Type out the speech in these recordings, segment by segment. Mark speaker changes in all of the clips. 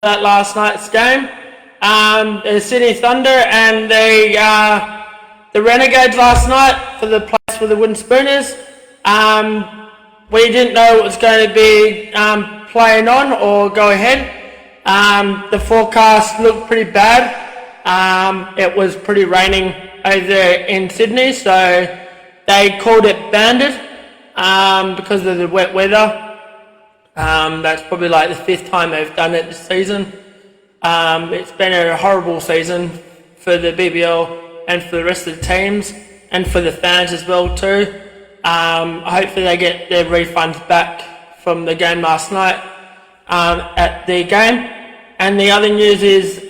Speaker 1: that last night's game. The Sydney Thunder and the Renegades last night for the place with the Wooden Spooners. We didn't know what was going to be playing on or go ahead. The forecast looked pretty bad. It was pretty raining over there in Sydney, so they called it banded because of the wet weather. That's probably like the 5th time they've done it this season. It's been a horrible season for the BBL and for the rest of the teams and for the fans as well too. Hopefully they get their refunds back from the game last night at the game. And the other news is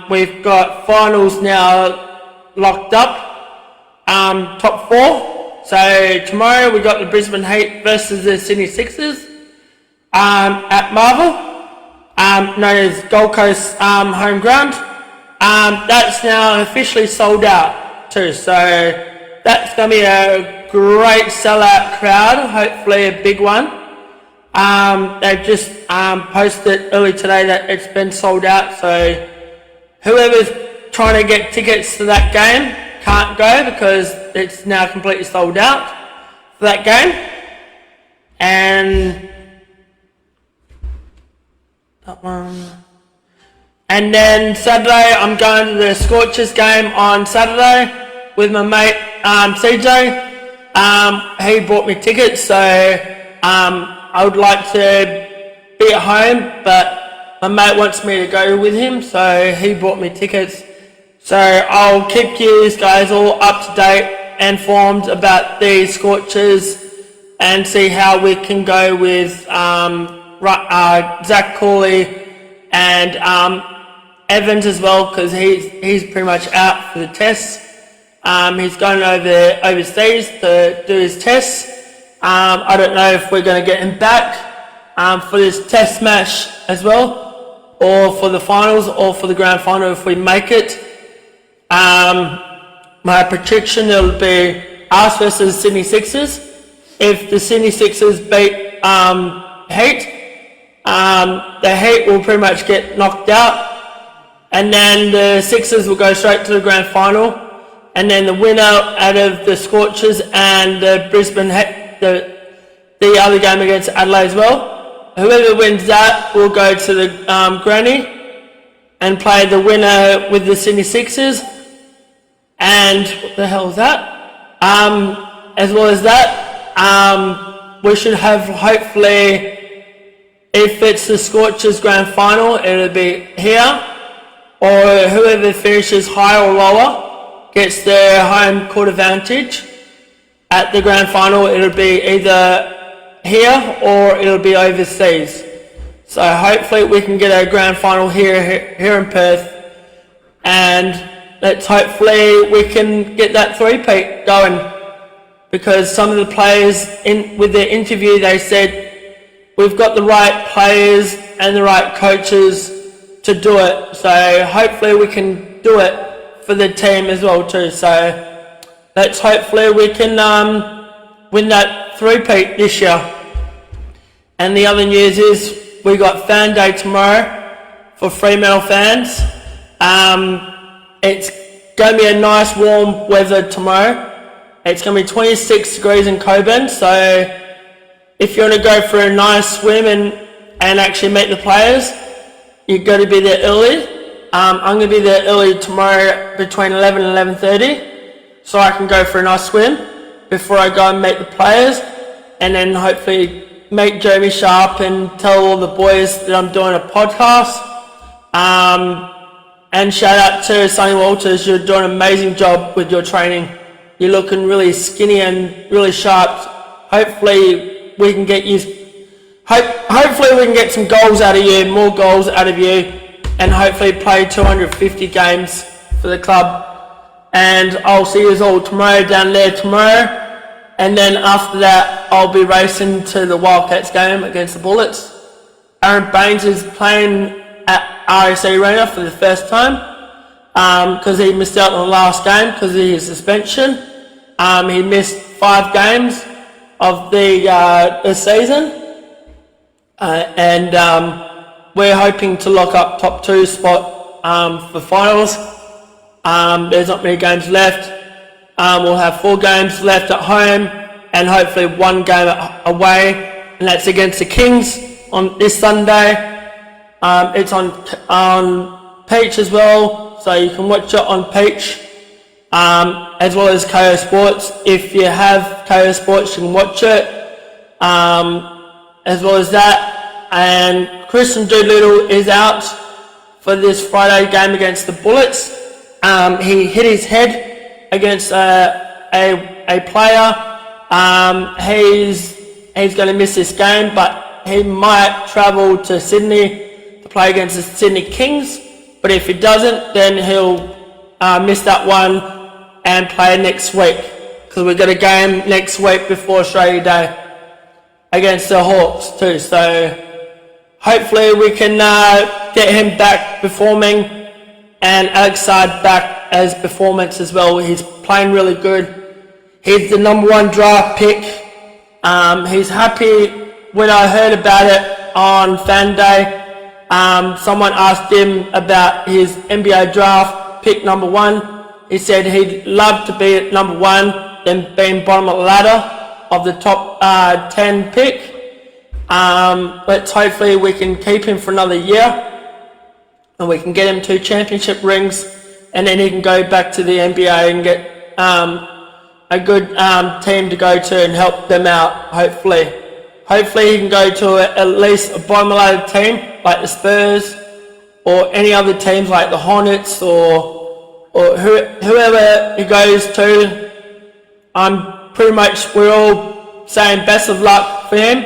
Speaker 1: we've got finals now locked up, top 4. So tomorrow we got the Brisbane Heat versus the Sydney Sixers at Marvel, known as Gold Coast home ground. That's now officially sold out too, so that's going to be a great sellout crowd, hopefully a big one. They've just posted early today that it's been sold out, so whoever's trying to get tickets to that game can't go because it's now completely sold out for that game. And that one. And then Saturday, I'm going to the Scorchers game on Saturday with my mate CJ. He bought me tickets, so I would like to be at home, but my mate wants me to go with him, so he bought me tickets. So I'll keep you guys all up to date and informed about the Scorchers and see how we can go with Zach Cooley and Evans as well, because he's pretty much out for the tests. He's going overseas to do his tests. I don't know if we're going to get him back for this test match as well, or for the finals, or for the grand final if we make it. My prediction, it'll be us versus Sydney Sixers. If the Sydney Sixers beat Heat, the Heat will pretty much get knocked out, and then the Sixers will go straight to the grand final, and then the winner out of the Scorchers and the Brisbane Heat, the other game against Adelaide as well, whoever wins that will go to the granny and play the winner with the Sydney Sixers. And what the hell is that? As well as that, we should have, hopefully, if it's the Scorchers grand final, it'll be here, or whoever finishes higher or lower gets their home court advantage. At the grand final, it'll be either here or it'll be overseas. So hopefully we can get a grand final here in Perth, and let's hopefully we can get that three-peat going, because some of the players with their interview, they said we've got the right players and the right coaches to do it. So hopefully we can do it for the team as well too. So let's hopefully we can win that three-peat this year. And the other news is we got Fan Day tomorrow for Fremantle fans. It's going to be a nice warm weather tomorrow. It's going to be 26 degrees in Coburn, so if you want to go for a nice swim and actually meet the players, you've got to be there early. I'm going to be there early tomorrow between 11 and 11:30, so I can go for a nice swim before I go and meet the players, and then hopefully meet Jeremy Sharp and tell all the boys that I'm doing a podcast. And shout out to Sonny Walters, you're doing an amazing job with your training. You're looking really skinny and really sharp. Hopefully we can get you, hopefully we can get some goals out of you, more goals out of you, and hopefully play 250 games for the club. And I'll see you all tomorrow down there tomorrow. And then after that, I'll be racing to the Wildcats game against the Bullets. Aaron Baines is playing at RAC Arena for the first time because he missed out on the last game because of his suspension. He missed 5 games of the season, and we're hoping to lock up top 2 spot for finals. There's not many games left. We'll have 4 games left at home and hopefully 1 game away, and that's against the Kings on this Sunday. It's on Peach as well, so you can watch it on Peach, as well as KO Sports. If you have KO Sports, you can watch it, as well as that. And Christian Doolittle is out for this Friday game against the Bullets. He hit his head against a player. He's going to miss this game, but he might travel to Sydney to play against the Sydney Kings. But if he doesn't, then he'll miss that one and play next week, because we've got a game next week before Australia Day against the Hawks too. So hopefully we can get him back performing, and Alex Sard back as performance as well. He's playing really good. He's the number 1 draft pick. He's happy when I heard about it on Fan Day. Someone asked him about his NBA draft pick number 1. He said he'd love to be at number 1, then being bottom of the ladder of the top 10 pick. But hopefully we can keep him for another year, and we can get him 2 championship rings, and then he can go back to the NBA and get a good team to go to and help them out, hopefully. Hopefully he can go to at least a bottom of the ladder team like the Spurs, or any other teams like the Hornets, or whoever he goes to. We're all saying best of luck for him.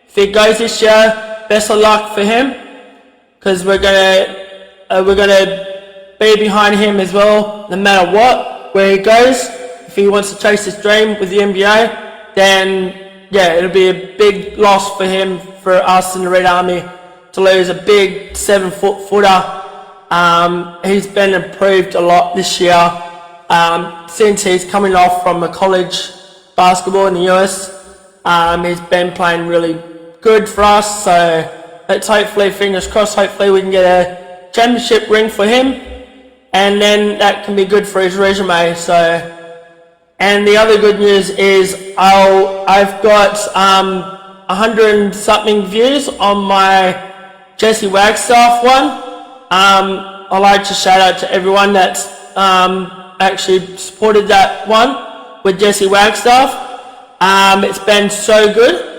Speaker 1: If he goes this year, best of luck for him, because we're gonna be behind him as well, no matter what, where he goes. If he wants to chase his dream with the NBA, then yeah, it'll be a big loss for him, for us in the Red Army, to lose a big 7-footer. He's been improved a lot this year, since he's coming off from a college basketball in the US. He's been playing really good for us, so let's hopefully, fingers crossed, hopefully we can get a championship ring for him, and then that can be good for his resume. So, and the other good news is I've got 100 and something views on my Jesse Wagstaff one. I'd like to shout out to everyone that's actually supported that one with Jesse Wagstaff. It's been so good.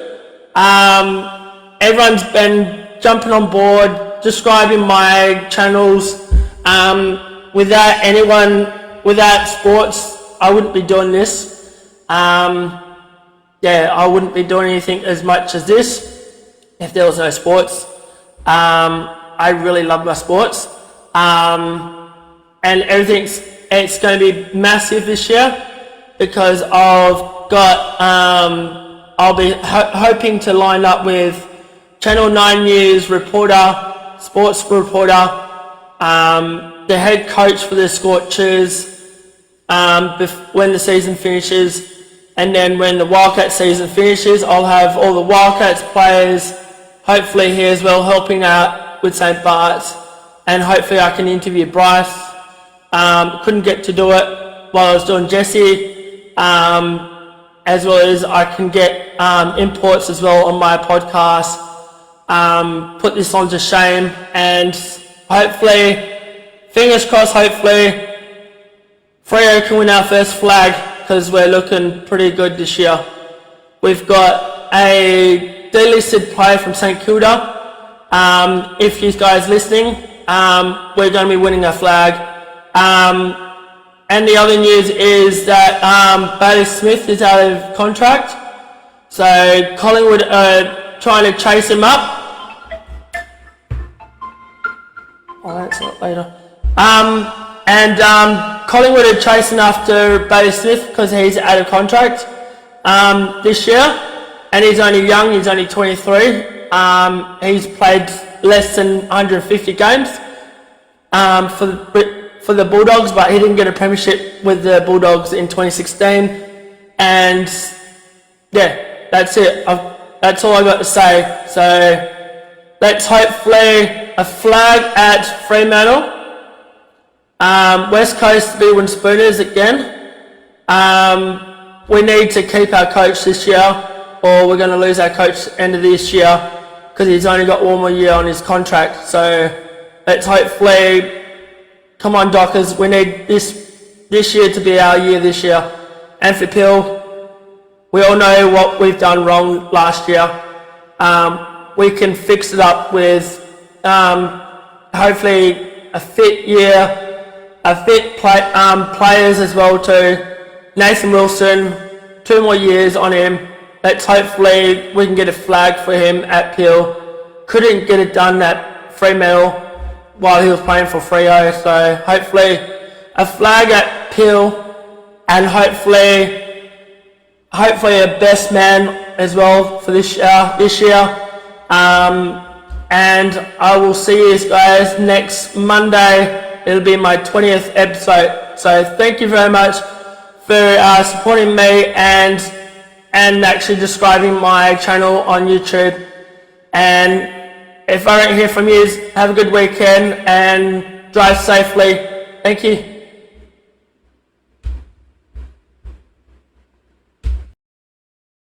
Speaker 1: Everyone's been jumping on board, describing my channels. Without sports, I wouldn't be doing this. I wouldn't be doing anything as much as this if there was no sports. I really love my sports. And it's going to be massive this year, because I'll be hoping to line up with Channel 9 News reporter, sports reporter, the head coach for the Scorchers, when the season finishes, and then when the Wildcat season finishes, I'll have all the Wildcats players, hopefully here as well, helping out with St. Bart's, and hopefully I can interview Bryce. Couldn't get to do it while I was doing Jesse, as well as I can get imports as well on my podcast, put this on to shame, and hopefully, fingers crossed, hopefully Freo can win our first flag, because we're looking pretty good this year. We've got a delisted player from St Kilda. If you guys listening, we're going to be winning a flag. And the other news is that Bailey Smith is out of contract, so Collingwood are trying to chase him up. Oh, that's not later. Collingwood are chasing after Bailey Smith because he's out of contract this year, and he's only young. He's only 23. He's played less than 150 games for the Bulldogs, but he didn't get a premiership with the Bulldogs in 2016. And yeah, that's it. That's all I got to say. So let's hopefully a flag at Fremantle. West Coast be win spooners again. We need to keep our coach this year, or we're going to lose our coach end of this year because he's only got one more year on his contract. So let's hopefully, come on Dockers, we need this year to be our year this year. And for Peel, we all know what we've done wrong last year. We can fix it up with hopefully a fit year, players as well too. Nathan Wilson, 2 more years on him. Let's hopefully we can get a flag for him at Peel. Couldn't get it done at Fremantle while he was playing for Freo, so hopefully a flag at Peel, and hopefully a best man as well for this year. And I will see you guys next Monday. It'll be my 20th episode. So thank you very much for supporting me and actually describing my channel on YouTube. And if I don't hear from you, have a good weekend and drive safely. Thank you.